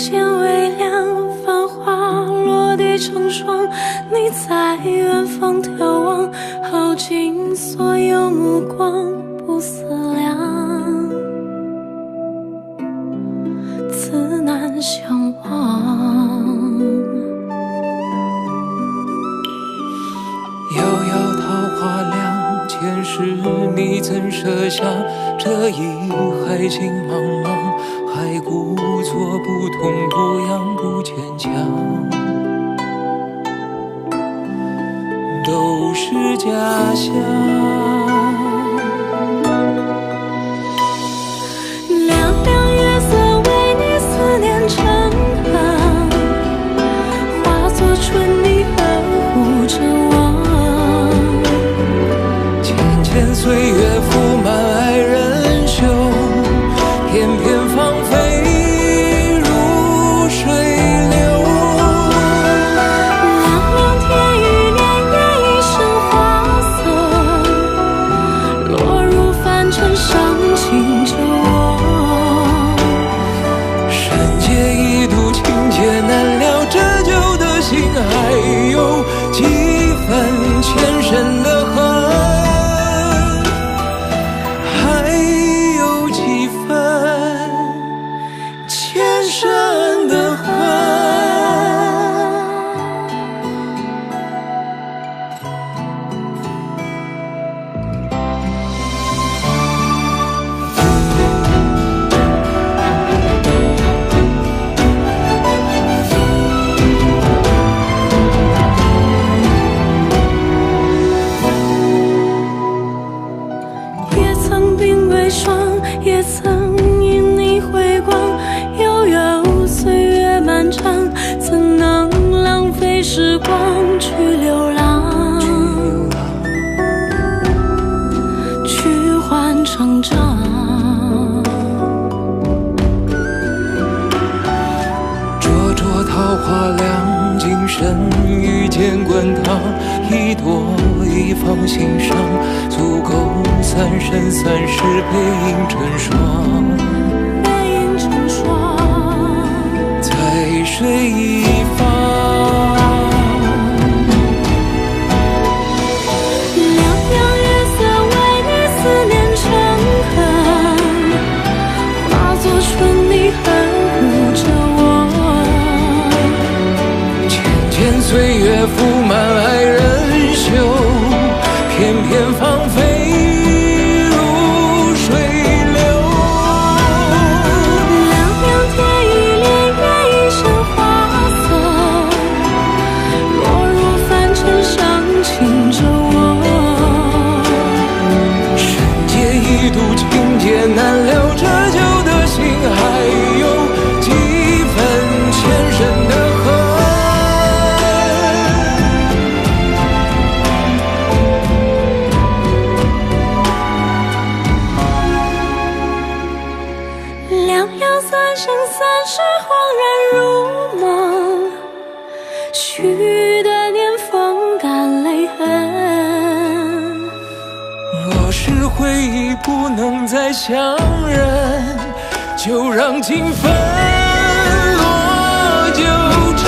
间微凉，繁华落地成霜。你在远方眺望，耗尽所有目光，不思量，自难相忘。遥遥桃花凉，前世你怎设想？这一海情茫茫，还故作不痛不痒不坚强，都是假象。凉凉月色为你思念成行，化作春泥呵护着我。浅浅岁月覆满爱人袖，片片芳菲如水流。凉凉天与年月一生花色，落入凡尘伤情着我。山界一度情劫难料，这旧的心还有几分前生的恨，还有几分前生的恨。也曾鬓微霜，也曾因你回光。悠悠岁月漫长，怎能浪费时光去流浪，去换成长。灼灼桃花凉，今生遇见滚烫，一朵一放心上，足够三生三世背影成双。背影成双，在水一方。凉凉月色为你思念成行，化作春泥呵护着我。浅浅岁月覆满爱人袖，片片芳菲如水流。凉凉天与年月一生花色，落入凡尘伤情着我。山界一度情劫难料，这旧的心还有几分前生的恨。凉凉三生三世，恍然如梦，许的年风干泪痕。若是回忆不能再相认，就让情分落九尘。